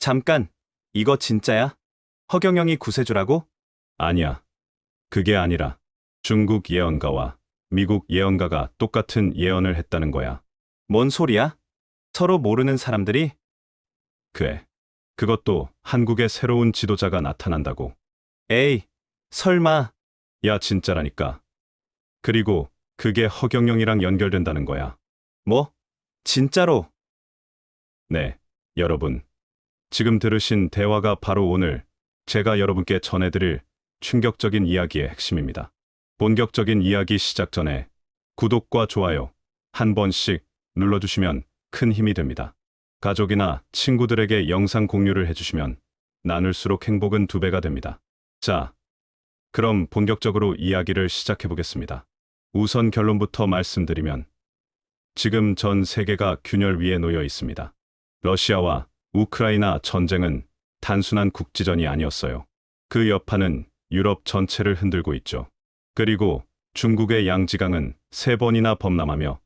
잠깐, 이거 진짜야? 허경영이 구세주라고? 아니야. 그게 아니라 중국 예언가와 미국 예언가가 똑같은 예언을 했다는 거야. 뭔 소리야? 서로 모르는 사람들이? 그래. 그것도 한국의 새로운 지도자가 나타난다고. 에이, 설마. 야, 진짜라니까. 그리고 그게 허경영이랑 연결된다는 거야. 뭐? 진짜로? 네, 여러분. 지금 들으신 대화가 바로 오늘 제가 여러분께 전해드릴 충격적인 이야기의 핵심입니다. 본격적인 이야기 시작 전에 구독과 좋아요 한 번씩 눌러주시면 큰 힘이 됩니다. 가족이나 친구들에게 영상 공유를 해주시면 나눌수록 행복은 2배가 됩니다. 자, 그럼 본격적으로 이야기를 시작해 보겠습니다. 우선 결론부터 말씀드리면 지금 전 세계가 균열 위에 놓여 있습니다. 러시아와 우크라이나 전쟁은 단순한 국지전이 아니었어요. 그 여파는 유럽 전체를 흔들고 있죠. 그리고 중국의 양지강은 3번이나 범람하며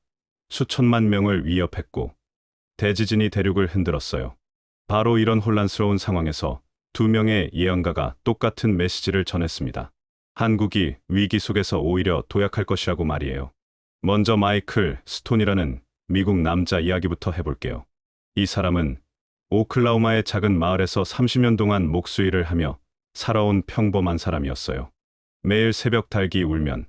수천만 명을 위협했고 대지진이 대륙을 흔들었어요. 바로 이런 혼란스러운 상황에서 2명의 예언가가 똑같은 메시지를 전했습니다. 한국이 위기 속에서 오히려 도약할 것이라고 말이에요. 먼저 마이클 스톤이라는 미국 남자 이야기부터 해볼게요. 이 사람은 오클라호마의 작은 마을에서 30년 동안 목수일을 하며 살아온 평범한 사람이었어요. 매일 새벽 닭이 울면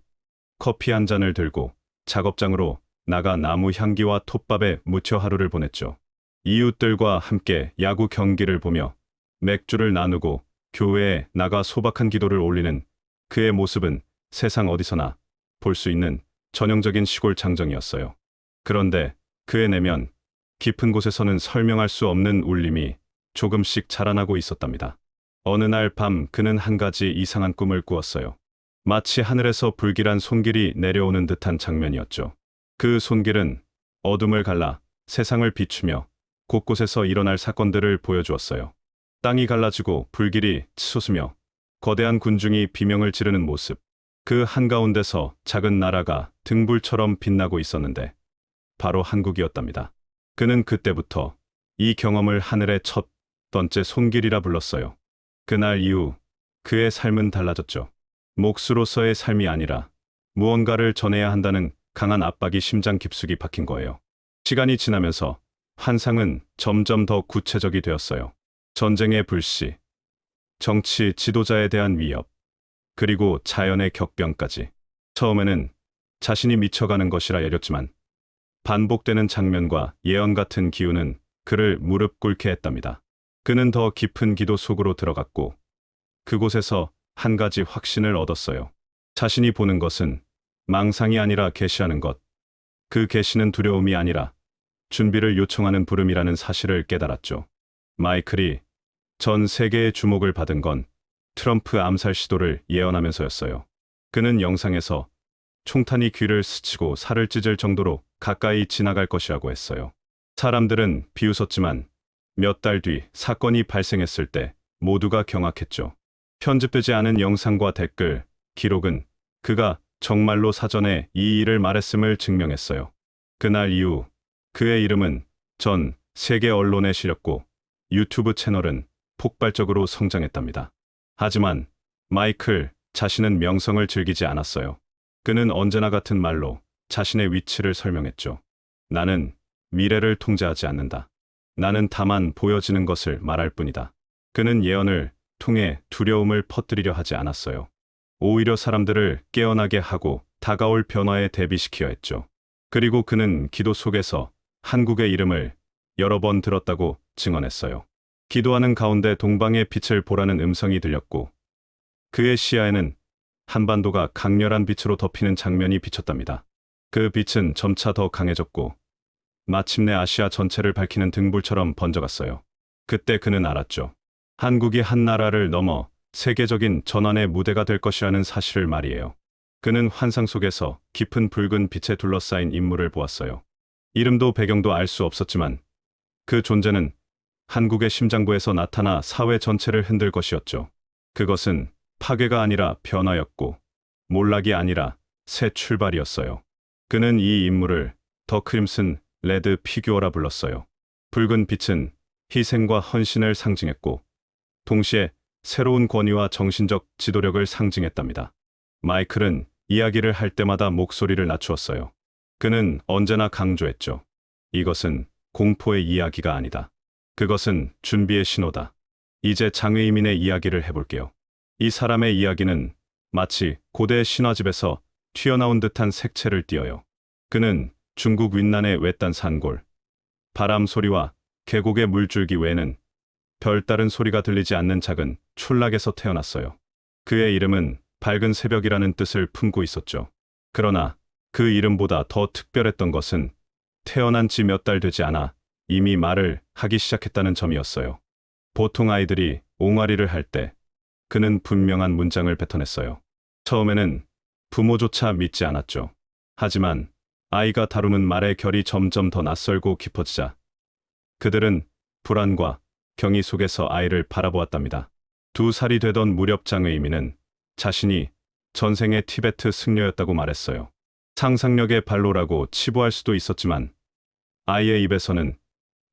커피 한 잔을 들고 작업장으로 나가 나무 향기와 톱밥에 묻혀 하루를 보냈죠. 이웃들과 함께 야구 경기를 보며 맥주를 나누고 교회에 나가 소박한 기도를 올리는 그의 모습은 세상 어디서나 볼 수 있는 전형적인 시골 장정이었어요. 그런데 그의 내면 깊은 곳에서는 설명할 수 없는 울림이 조금씩 자라나고 있었답니다. 어느 날 밤 그는 한 가지 이상한 꿈을 꾸었어요. 마치 하늘에서 불길한 손길이 내려오는 듯한 장면이었죠. 그 손길은 어둠을 갈라 세상을 비추며 곳곳에서 일어날 사건들을 보여주었어요. 땅이 갈라지고 불길이 치솟으며 거대한 군중이 비명을 지르는 모습. 그 한가운데서 작은 나라가 등불처럼 빛나고 있었는데 바로 한국이었답니다. 그는 그때부터 이 경험을 하늘의 첫 번째 손길이라 불렀어요. 그날 이후 그의 삶은 달라졌죠. 목수로서의 삶이 아니라 무언가를 전해야 한다는 강한 압박이 심장 깊숙이 박힌 거예요. 시간이 지나면서 환상은 점점 더 구체적이 되었어요. 전쟁의 불씨, 정치 지도자에 대한 위협, 그리고 자연의 격변까지. 처음에는 자신이 미쳐가는 것이라 여겼지만 반복되는 장면과 예언 같은 기운은 그를 무릎 꿇게 했답니다. 그는 더 깊은 기도 속으로 들어갔고 그곳에서 한 가지 확신을 얻었어요. 자신이 보는 것은 망상이 아니라 계시하는 것. 그 계시는 두려움이 아니라 준비를 요청하는 부름이라는 사실을 깨달았죠. 마이클이 전 세계의 주목을 받은 건 트럼프 암살 시도를 예언하면서였어요. 그는 영상에서 총탄이 귀를 스치고 살을 찢을 정도로 가까이 지나갈 것이라고 했어요. 사람들은 비웃었지만 몇 달 뒤 사건이 발생했을 때 모두가 경악했죠. 편집되지 않은 영상과 댓글, 기록은 그가 정말로 사전에 이 일을 말했음을 증명했어요. 그날 이후 그의 이름은 전 세계 언론에 실렸고 유튜브 채널은 폭발적으로 성장했답니다. 하지만 마이클 자신은 명성을 즐기지 않았어요. 그는 언제나 같은 말로 자신의 위치를 설명했죠. 나는 미래를 통제하지 않는다. 나는 다만 보여지는 것을 말할 뿐이다. 그는 예언을 통해 두려움을 퍼뜨리려 하지 않았어요. 오히려 사람들을 깨어나게 하고 다가올 변화에 대비시키려 했죠. 그리고 그는 기도 속에서 한국의 이름을 여러 번 들었다고 증언했어요. 기도하는 가운데 동방의 빛을 보라는 음성이 들렸고 그의 시야에는 한반도가 강렬한 빛으로 덮이는 장면이 비쳤답니다. 그 빛은 점차 더 강해졌고 마침내 아시아 전체를 밝히는 등불처럼 번져갔어요. 그때 그는 알았죠. 한국이 한 나라를 넘어 세계적인 전환의 무대가 될 것이라는 사실을 말이에요. 그는 환상 속에서 깊은 붉은 빛에 둘러싸인 인물을 보았어요. 이름도 배경도 알 수 없었지만 그 존재는 한국의 심장부에서 나타나 사회 전체를 흔들 것이었죠. 그것은 파괴가 아니라 변화였고 몰락이 아니라 새 출발이었어요. 그는 이 인물을 더 크림슨 레드 피규어라 불렀어요. 붉은 빛은 희생과 헌신을 상징했고, 동시에 새로운 권위와 정신적 지도력을 상징했답니다. 마이클은 이야기를 할 때마다 목소리를 낮추었어요. 그는 언제나 강조했죠. 이것은 공포의 이야기가 아니다. 그것은 준비의 신호다. 이제 장의민의 이야기를 해볼게요. 이 사람의 이야기는 마치 고대 신화집에서 튀어나온 듯한 색채를 띠어요. 그는 중국 윈난의 외딴 산골, 바람 소리와 계곡의 물줄기 외에는 별다른 소리가 들리지 않는 작은 촌락에서 태어났어요. 그의 이름은 밝은 새벽이라는 뜻을 품고 있었죠. 그러나 그 이름보다 더 특별했던 것은 태어난 지 몇 달 되지 않아 이미 말을 하기 시작했다는 점이었어요. 보통 아이들이 옹알이를 할 때 그는 분명한 문장을 뱉어냈어요. 처음에는 부모조차 믿지 않았죠. 하지만 아이가 다루는 말의 결이 점점 더 낯설고 깊어지자 그들은 불안과 경의 속에서 아이를 바라보았답니다. 2살이 되던 무렵 장의민은 자신이 전생의 티베트 승려였다고 말했어요. 상상력의 발로라고 치부할 수도 있었지만 아이의 입에서는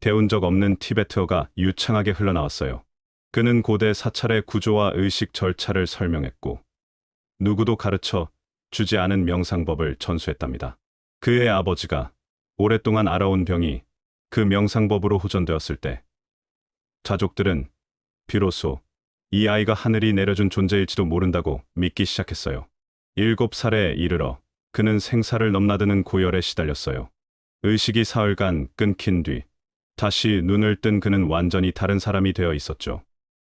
배운 적 없는 티베트어가 유창하게 흘러나왔어요. 그는 고대 사찰의 구조와 의식 절차를 설명했고 누구도 가르쳐 주지 않은 명상법을 전수했답니다. 그의 아버지가 오랫동안 알아온 병이 그 명상법으로 호전되었을 때 가족들은 비로소 이 아이가 하늘이 내려준 존재일지도 모른다고 믿기 시작했어요. 7살에 이르러 그는 생사를 넘나드는 고열에 시달렸어요. 의식이 사흘간 끊긴 뒤 다시 눈을 뜬 그는 완전히 다른 사람이 되어 있었죠.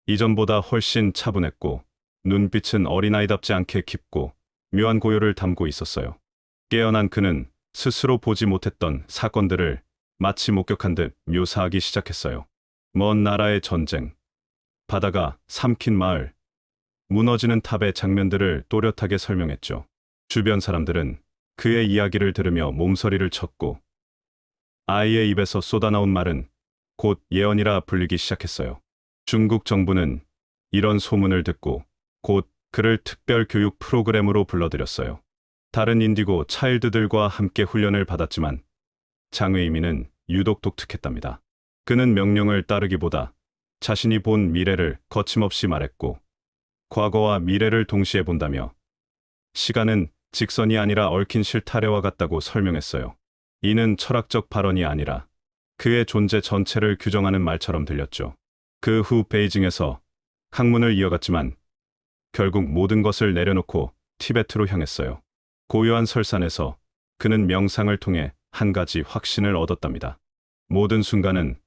이전보다 훨씬 차분했고 눈빛은 어린아이답지 않게 깊고 묘한 고요를 담고 있었어요. 깨어난 그는 스스로 보지 못했던 사건들을 마치 목격한 듯 묘사하기 시작했어요. 먼 나라의 전쟁, 바다가 삼킨 마을, 무너지는 탑의 장면들을 또렷하게 설명했죠. 주변 사람들은 그의 이야기를 들으며 몸서리를 쳤고 아이의 입에서 쏟아나온 말은 곧 예언이라 불리기 시작했어요. 중국 정부는 이런 소문을 듣고 곧 그를 특별 교육 프로그램으로 불러들였어요. 다른 인디고 차일드들과 함께 훈련을 받았지만 장의민은 유독 독특했답니다. 그는 명령을 따르기보다 자신이 본 미래를 거침없이 말했고 과거와 미래를 동시에 본다며 시간은 직선이 아니라 얽힌 실타래와 같다고 설명했어요. 이는 철학적 발언이 아니라 그의 존재 전체를 규정하는 말처럼 들렸죠. 그 후 베이징에서 학문을 이어갔지만 결국 모든 것을 내려놓고 티베트로 향했어요. 고요한 설산에서 그는 명상을 통해 한 가지 확신을 얻었답니다. 모든 순간은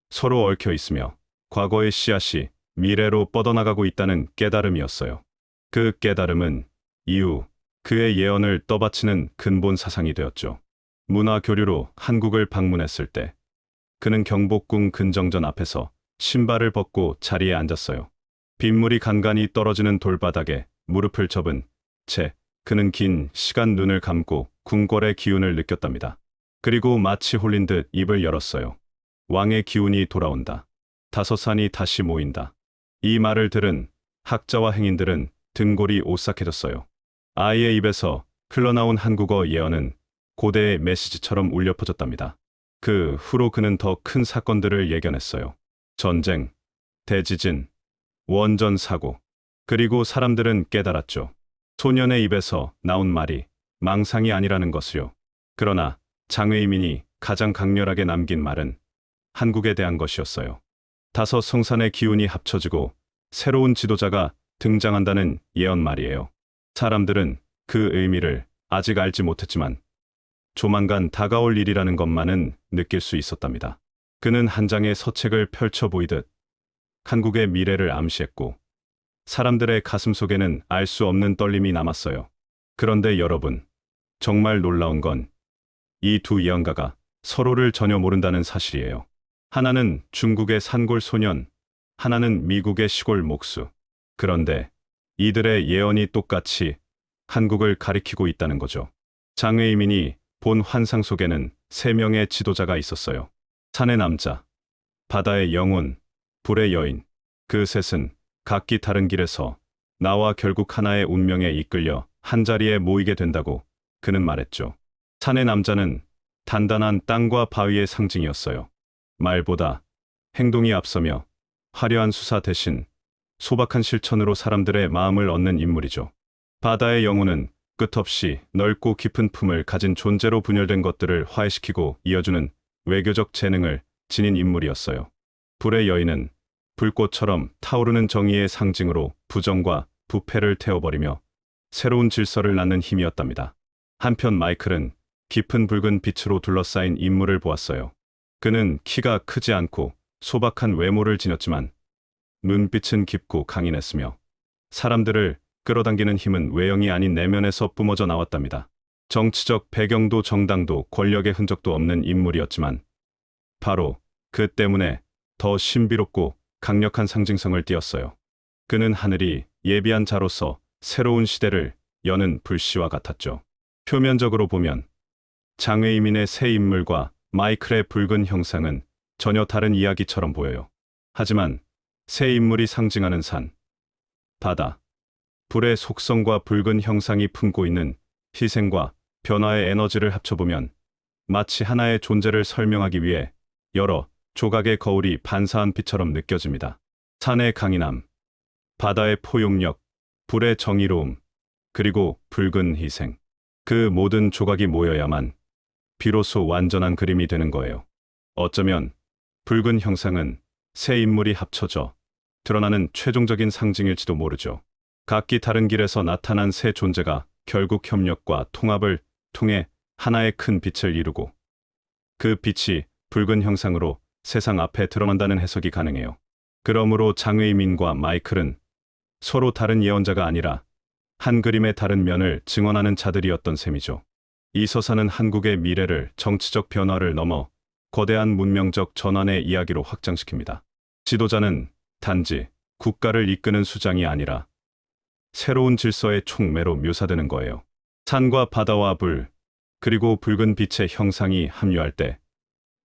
서로 얽혀 있으며 과거의 씨앗이 미래로 뻗어나가고 있다는 깨달음이었어요. 그 깨달음은 이후 그의 예언을 떠받치는 근본 사상이 되었죠. 문화 교류로 한국을 방문했을 때 그는 경복궁 근정전 앞에서 신발을 벗고 자리에 앉았어요. 빗물이 간간히 떨어지는 돌바닥에 무릎을 접은 채 그는 긴 시간 눈을 감고 궁궐의 기운을 느꼈답니다. 그리고 마치 홀린 듯 입을 열었어요. 왕의 기운이 돌아온다. 5산이 다시 모인다. 이 말을 들은 학자와 행인들은 등골이 오싹해졌어요. 아이의 입에서 흘러나온 한국어 예언은 고대의 메시지처럼 울려 퍼졌답니다. 그 후로 그는 더 큰 사건들을 예견했어요. 전쟁, 대지진, 원전 사고. 그리고 사람들은 깨달았죠. 소년의 입에서 나온 말이 망상이 아니라는 것을요. 그러나 장의민이 가장 강렬하게 남긴 말은 한국에 대한 것이었어요. 5 성산의 기운이 합쳐지고 새로운 지도자가 등장한다는 예언 말이에요. 사람들은 그 의미를 아직 알지 못했지만 조만간 다가올 일이라는 것만은 느낄 수 있었답니다. 그는 한 장의 서책을 펼쳐 보이듯 한국의 미래를 암시했고 사람들의 가슴 속에는 알 수 없는 떨림이 남았어요. 그런데 여러분, 정말 놀라운 건 이 두 예언가가 서로를 전혀 모른다는 사실이에요. 하나는 중국의 산골 소년, 하나는 미국의 시골 목수. 그런데 이들의 예언이 똑같이 한국을 가리키고 있다는 거죠. 장의민이 본 환상 속에는 3명의 지도자가 있었어요. 산의 남자, 바다의 영혼, 불의 여인. 그 셋은 각기 다른 길에서 나와 결국 하나의 운명에 이끌려 한자리에 모이게 된다고 그는 말했죠. 산의 남자는 단단한 땅과 바위의 상징이었어요. 말보다 행동이 앞서며 화려한 수사 대신 소박한 실천으로 사람들의 마음을 얻는 인물이죠. 바다의 영혼은 끝없이 넓고 깊은 품을 가진 존재로 분열된 것들을 화해시키고 이어주는 외교적 재능을 지닌 인물이었어요. 불의 여인은 불꽃처럼 타오르는 정의의 상징으로 부정과 부패를 태워버리며 새로운 질서를 낳는 힘이었답니다. 한편 마이클은 깊은 붉은 빛으로 둘러싸인 인물을 보았어요. 그는 키가 크지 않고 소박한 외모를 지녔지만 눈빛은 깊고 강인했으며 사람들을 끌어당기는 힘은 외형이 아닌 내면에서 뿜어져 나왔답니다. 정치적 배경도 정당도 권력의 흔적도 없는 인물이었지만 바로 그 때문에 더 신비롭고 강력한 상징성을 띠었어요. 그는 하늘이 예비한 자로서 새로운 시대를 여는 불씨와 같았죠. 표면적으로 보면 장외이민의 새 인물과 마이클의 붉은 형상은 전혀 다른 이야기처럼 보여요. 하지만 새 인물이 상징하는 산, 바다, 불의 속성과 붉은 형상이 품고 있는 희생과 변화의 에너지를 합쳐보면 마치 하나의 존재를 설명하기 위해 여러 조각의 거울이 반사한 빛처럼 느껴집니다. 산의 강인함, 바다의 포용력, 불의 정의로움, 그리고 붉은 희생. 그 모든 조각이 모여야만 비로소 완전한 그림이 되는 거예요. 어쩌면 붉은 형상은 새 인물이 합쳐져 드러나는 최종적인 상징일지도 모르죠. 각기 다른 길에서 나타난 새 존재가 결국 협력과 통합을 통해 하나의 큰 빛을 이루고 그 빛이 붉은 형상으로 세상 앞에 드러난다는 해석이 가능해요. 그러므로 장외이민과 마이클은 서로 다른 예언자가 아니라 한 그림의 다른 면을 증언하는 자들이었던 셈이죠. 이 서사는 한국의 미래를 정치적 변화를 넘어 거대한 문명적 전환의 이야기로 확장시킵니다. 지도자는 단지 국가를 이끄는 수장이 아니라 새로운 질서의 촉매로 묘사되는 거예요. 산과 바다와 불, 그리고 붉은 빛의 형상이 합류할 때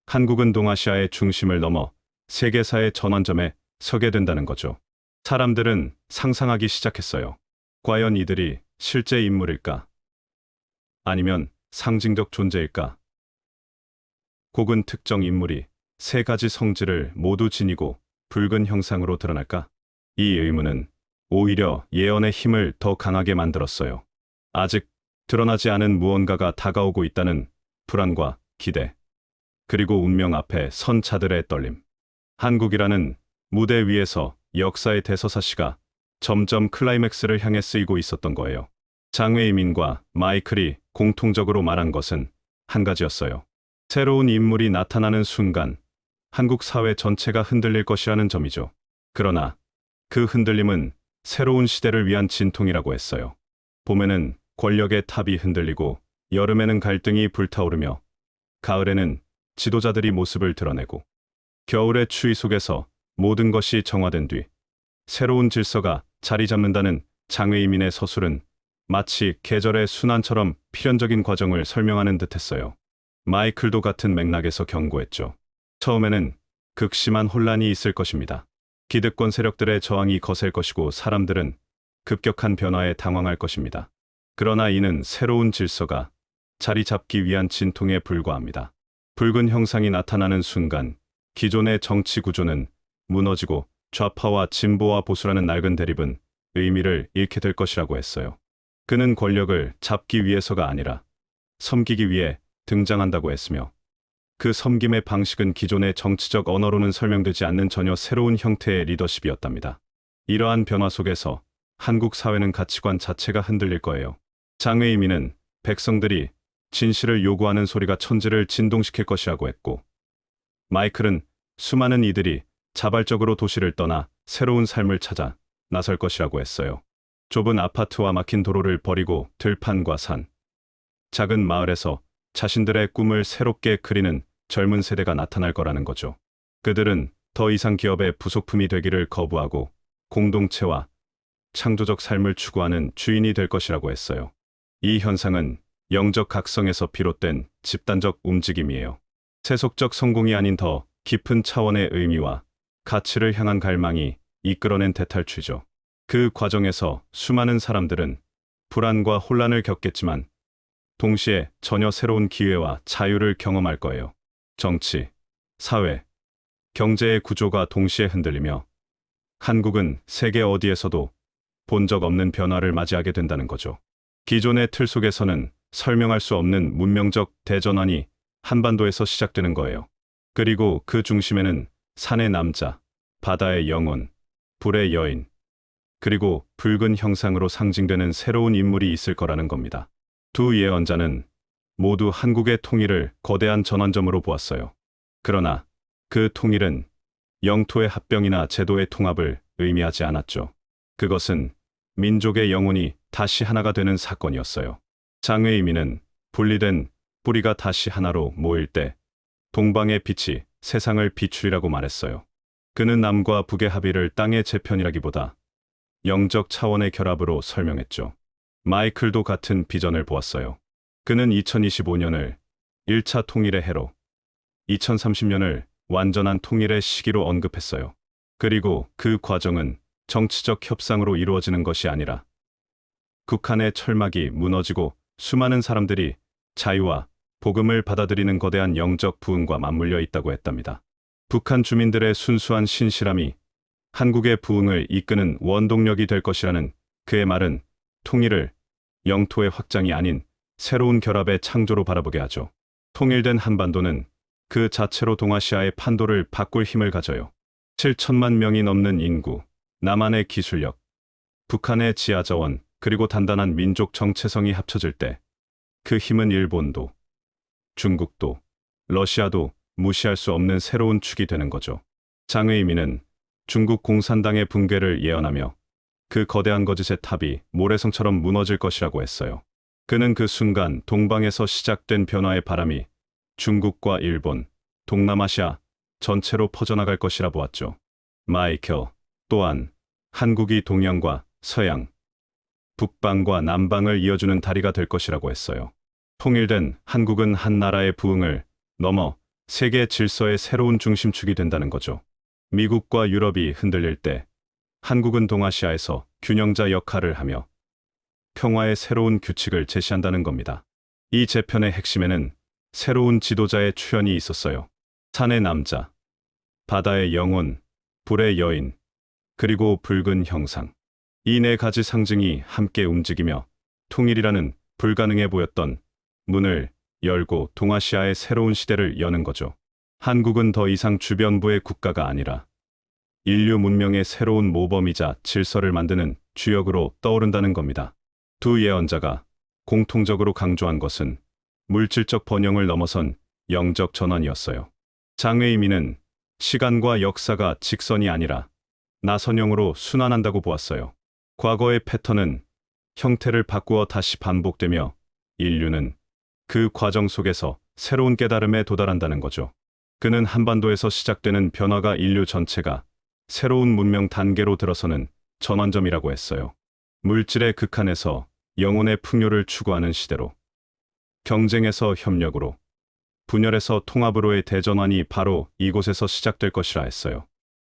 한국은 동아시아의 중심을 넘어 세계사의 전환점에 서게 된다는 거죠. 사람들은 상상하기 시작했어요. 과연 이들이 실제 인물일까? 아니면 상징적 존재일까? 혹은 특정 인물이 세 가지 성질을 모두 지니고 붉은 형상으로 드러날까? 이 의문은 오히려 예언의 힘을 더 강하게 만들었어요. 아직 드러나지 않은 무언가가 다가오고 있다는 불안과 기대, 그리고 운명 앞에 선 자들의 떨림. 한국이라는 무대 위에서 역사의 대서사시가 점점 클라이맥스를 향해 쓰이고 있었던 거예요. 장외이민과 마이클이 공통적으로 말한 것은 한 가지였어요. 새로운 인물이 나타나는 순간 한국 사회 전체가 흔들릴 것이라는 점이죠. 그러나 그 흔들림은 새로운 시대를 위한 진통이라고 했어요. 봄에는 권력의 탑이 흔들리고 여름에는 갈등이 불타오르며 가을에는 지도자들이 모습을 드러내고 겨울의 추위 속에서 모든 것이 정화된 뒤 새로운 질서가 자리 잡는다는 장외이민의 서술은 마치 계절의 순환처럼 필연적인 과정을 설명하는 듯했어요. 마이클도 같은 맥락에서 경고했죠. 처음에는 극심한 혼란이 있을 것입니다. 기득권 세력들의 저항이 거셀 것이고 사람들은 급격한 변화에 당황할 것입니다. 그러나 이는 새로운 질서가 자리 잡기 위한 진통에 불과합니다. 붉은 형상이 나타나는 순간 기존의 정치 구조는 무너지고 좌파와 진보와 보수라는 낡은 대립은 의미를 잃게 될 것이라고 했어요. 그는 권력을 잡기 위해서가 아니라 섬기기 위해 등장한다고 했으며 그 섬김의 방식은 기존의 정치적 언어로는 설명되지 않는 전혀 새로운 형태의 리더십이었답니다. 이러한 변화 속에서 한국 사회는 가치관 자체가 흔들릴 거예요. 장외이민은 백성들이 진실을 요구하는 소리가 천지를 진동시킬 것이라고 했고, 마이클은 수많은 이들이 자발적으로 도시를 떠나 새로운 삶을 찾아 나설 것이라고 했어요. 좁은 아파트와 막힌 도로를 버리고 들판과 산, 작은 마을에서 자신들의 꿈을 새롭게 그리는 젊은 세대가 나타날 거라는 거죠. 그들은 더 이상 기업의 부속품이 되기를 거부하고 공동체와 창조적 삶을 추구하는 주인이 될 것이라고 했어요. 이 현상은 영적 각성에서 비롯된 집단적 움직임이에요. 세속적 성공이 아닌 더 깊은 차원의 의미와 가치를 향한 갈망이 이끌어낸 대탈취죠. 그 과정에서 수많은 사람들은 불안과 혼란을 겪겠지만 동시에 전혀 새로운 기회와 자유를 경험할 거예요. 정치, 사회, 경제의 구조가 동시에 흔들리며 한국은 세계 어디에서도 본 적 없는 변화를 맞이하게 된다는 거죠. 기존의 틀 속에서는 설명할 수 없는 문명적 대전환이 한반도에서 시작되는 거예요. 그리고 그 중심에는 산의 남자, 바다의 영혼, 불의 여인, 그리고 붉은 형상으로 상징되는 새로운 인물이 있을 거라는 겁니다. 두 예언자는 모두 한국의 통일을 거대한 전환점으로 보았어요. 그러나 그 통일은 영토의 합병이나 제도의 통합을 의미하지 않았죠. 그것은 민족의 영혼이 다시 하나가 되는 사건이었어요. 장외이민은 분리된 뿌리가 다시 하나로 모일 때 동방의 빛이 세상을 비추리라고 말했어요. 그는 남과 북의 합의를 땅의 재편이라기보다 영적 차원의 결합으로 설명했죠. 마이클도 같은 비전을 보았어요. 그는 2025년을 1차 통일의 해로, 2030년을 완전한 통일의 시기로 언급했어요. 그리고 그 과정은 정치적 협상으로 이루어지는 것이 아니라 국한의 철막이 무너지고 수많은 사람들이 자유와 복음을 받아들이는 거대한 영적 부흥과 맞물려 있다고 했답니다. 북한 주민들의 순수한 신실함이 한국의 부흥을 이끄는 원동력이 될 것이라는 그의 말은 통일을 영토의 확장이 아닌 새로운 결합의 창조로 바라보게 하죠. 통일된 한반도는 그 자체로 동아시아의 판도를 바꿀 힘을 가져요. 7천만 명이 넘는 인구, 남한의 기술력, 북한의 지하자원, 그리고 단단한 민족 정체성이 합쳐질 때 그 힘은 일본도, 중국도, 러시아도 무시할 수 없는 새로운 축이 되는 거죠. 장외이민은 중국 공산당의 붕괴를 예언하며 그 거대한 거짓의 탑이 모래성처럼 무너질 것이라고 했어요. 그는 그 순간 동방에서 시작된 변화의 바람이 중국과 일본, 동남아시아 전체로 퍼져나갈 것이라 보았죠. 마이켈 또한 한국이 동양과 서양, 북방과 남방을 이어주는 다리가 될 것이라고 했어요. 통일된 한국은 한 나라의 부흥을 넘어 세계 질서의 새로운 중심축이 된다는 거죠. 미국과 유럽이 흔들릴 때 한국은 동아시아에서 균형자 역할을 하며 평화의 새로운 규칙을 제시한다는 겁니다. 이 재편의 핵심에는 새로운 지도자의 출현이 있었어요. 산의 남자, 바다의 영혼, 불의 여인, 그리고 붉은 형상. 이 네 가지 상징이 함께 움직이며 통일이라는 불가능해 보였던 문을 열고 동아시아의 새로운 시대를 여는 거죠. 한국은 더 이상 주변부의 국가가 아니라 인류 문명의 새로운 모범이자 질서를 만드는 주역으로 떠오른다는 겁니다. 두 예언자가 공통적으로 강조한 것은 물질적 번영을 넘어선 영적 전환이었어요. 장외이민은 시간과 역사가 직선이 아니라 나선형으로 순환한다고 보았어요. 과거의 패턴은 형태를 바꾸어 다시 반복되며 인류는 그 과정 속에서 새로운 깨달음에 도달한다는 거죠. 그는 한반도에서 시작되는 변화가 인류 전체가 새로운 문명 단계로 들어서는 전환점이라고 했어요. 물질의 극한에서 영혼의 풍요를 추구하는 시대로, 경쟁에서 협력으로, 분열에서 통합으로의 대전환이 바로 이곳에서 시작될 것이라 했어요.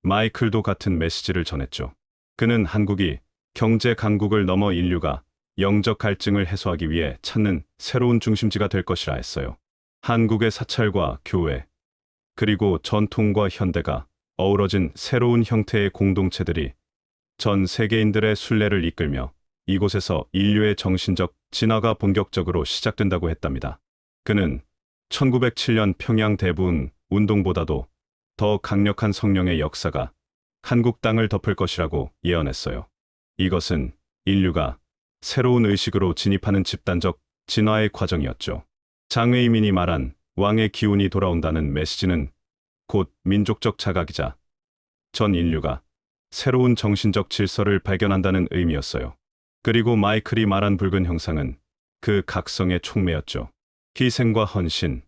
마이클도 같은 메시지를 전했죠. 그는 한국이 경제 강국을 넘어 인류가 영적 갈증을 해소하기 위해 찾는 새로운 중심지가 될 것이라 했어요. 한국의 사찰과 교회, 그리고 전통과 현대가 어우러진 새로운 형태의 공동체들이 전 세계인들의 순례를 이끌며 이곳에서 인류의 정신적 진화가 본격적으로 시작된다고 했답니다. 그는 1907년 평양 대부흥 운동보다도 더 강력한 성령의 역사가 한국 땅을 덮을 것이라고 예언했어요. 이것은 인류가 새로운 의식으로 진입하는 집단적 진화의 과정이었죠. 장외이민이 말한 왕의 기운이 돌아온다는 메시지는 곧 민족적 자각이자 전 인류가 새로운 정신적 질서를 발견한다는 의미였어요. 그리고 마이클이 말한 붉은 형상은 그 각성의 촉매였죠. 희생과 헌신,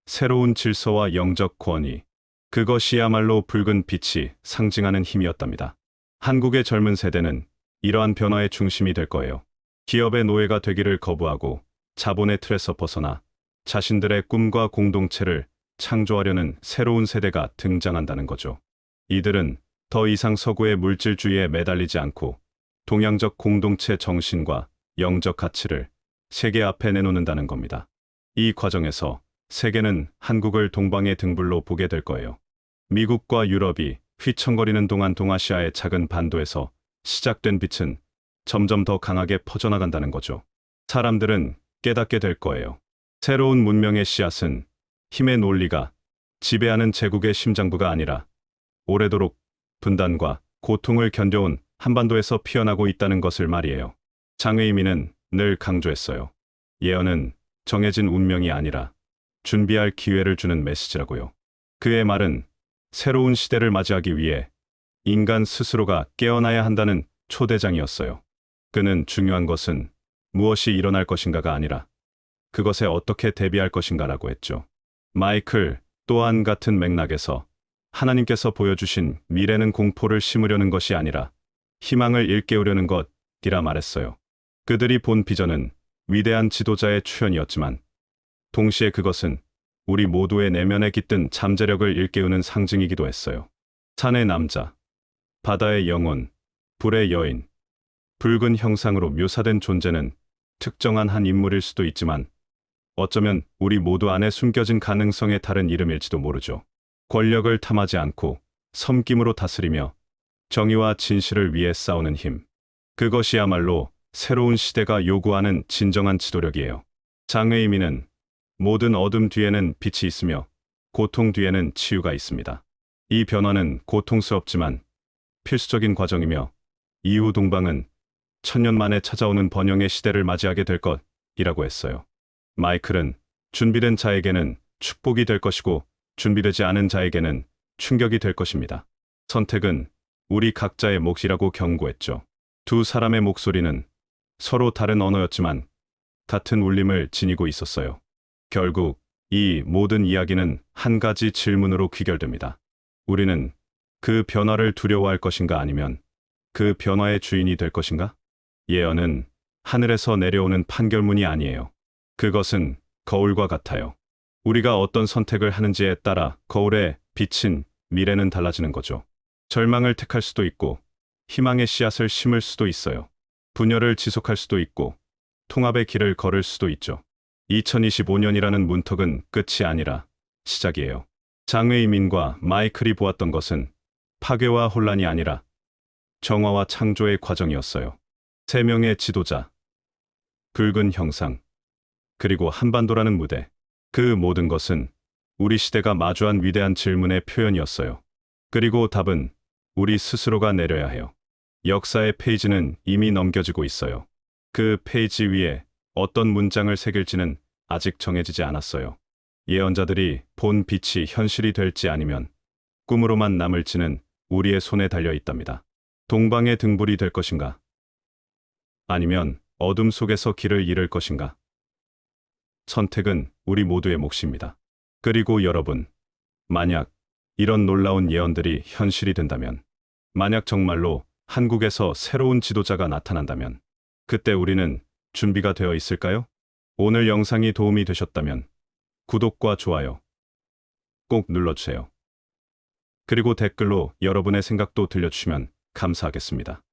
새로운 질서와 영적 권위, 그것이야말로 붉은 빛이 상징하는 힘이었답니다. 한국의 젊은 세대는 이러한 변화의 중심이 될 거예요. 기업의 노예가 되기를 거부하고 자본의 틀에서 벗어나 자신들의 꿈과 공동체를 창조하려는 새로운 세대가 등장한다는 거죠. 이들은 더 이상 서구의 물질주의에 매달리지 않고 동양적 공동체 정신과 영적 가치를 세계 앞에 내놓는다는 겁니다. 이 과정에서 세계는 한국을 동방의 등불로 보게 될 거예요. 미국과 유럽이 휘청거리는 동안 동아시아의 작은 반도에서 시작된 빛은 점점 더 강하게 퍼져나간다는 거죠. 사람들은 깨닫게 될 거예요. 새로운 문명의 씨앗은 힘의 논리가 지배하는 제국의 심장부가 아니라 오래도록 분단과 고통을 견뎌온 한반도에서 피어나고 있다는 것을 말이에요. 장외이민은 늘 강조했어요. 예언은 정해진 운명이 아니라 준비할 기회를 주는 메시지라고요. 그의 말은 새로운 시대를 맞이하기 위해 인간 스스로가 깨어나야 한다는 초대장이었어요. 그는 중요한 것은 무엇이 일어날 것인가가 아니라 그것에 어떻게 대비할 것인가라고 했죠. 마이클 또한 같은 맥락에서 하나님께서 보여주신 미래는 공포를 심으려는 것이 아니라 희망을 일깨우려는 것이라 말했어요. 그들이 본 비전은 위대한 지도자의 출현이었지만 동시에 그것은 우리 모두의 내면에 깃든 잠재력을 일깨우는 상징이기도 했어요. 산의 남자, 바다의 영혼, 불의 여인, 붉은 형상으로 묘사된 존재는 특정한 한 인물일 수도 있지만 어쩌면 우리 모두 안에 숨겨진 가능성의 다른 이름일지도 모르죠. 권력을 탐하지 않고 섬김으로 다스리며 정의와 진실을 위해 싸우는 힘. 그것이야말로 새로운 시대가 요구하는 진정한 지도력이에요. 장외이민은 모든 어둠 뒤에는 빛이 있으며 고통 뒤에는 치유가 있습니다. 이 변화는 고통스럽지만 필수적인 과정이며 이후 동방은 천년 만에 찾아오는 번영의 시대를 맞이하게 될 것이라고 했어요. 마이클은 준비된 자에게는 축복이 될 것이고 준비되지 않은 자에게는 충격이 될 것입니다. 선택은 우리 각자의 몫이라고 경고했죠. 두 사람의 목소리는 서로 다른 언어였지만 같은 울림을 지니고 있었어요. 결국 이 모든 이야기는 한 가지 질문으로 귀결됩니다. 우리는 그 변화를 두려워할 것인가 아니면 그 변화의 주인이 될 것인가? 예언은 하늘에서 내려오는 판결문이 아니에요. 그것은 거울과 같아요. 우리가 어떤 선택을 하는지에 따라 거울에 비친 미래는 달라지는 거죠. 절망을 택할 수도 있고 희망의 씨앗을 심을 수도 있어요. 분열을 지속할 수도 있고 통합의 길을 걸을 수도 있죠. 2025년이라는 문턱은 끝이 아니라 시작이에요. 장외이민과 마이클이 보았던 것은 파괴와 혼란이 아니라 정화와 창조의 과정이었어요. 세 명의 지도자, 붉은 형상, 그리고 한반도라는 무대. 그 모든 것은 우리 시대가 마주한 위대한 질문의 표현이었어요. 그리고 답은 우리 스스로가 내려야 해요. 역사의 페이지는 이미 넘겨지고 있어요. 그 페이지 위에 어떤 문장을 새길지는 아직 정해지지 않았어요. 예언자들이 본 빛이 현실이 될지 아니면 꿈으로만 남을지는 우리의 손에 달려 있답니다. 동방의 등불이 될 것인가? 아니면 어둠 속에서 길을 잃을 것인가? 선택은 우리 모두의 몫입니다. 그리고 여러분, 만약 이런 놀라운 예언들이 현실이 된다면, 만약 정말로 한국에서 새로운 지도자가 나타난다면, 그때 우리는 준비가 되어 있을까요? 오늘 영상이 도움이 되셨다면 구독과 좋아요 꼭 눌러주세요. 그리고 댓글로 여러분의 생각도 들려주시면 감사하겠습니다.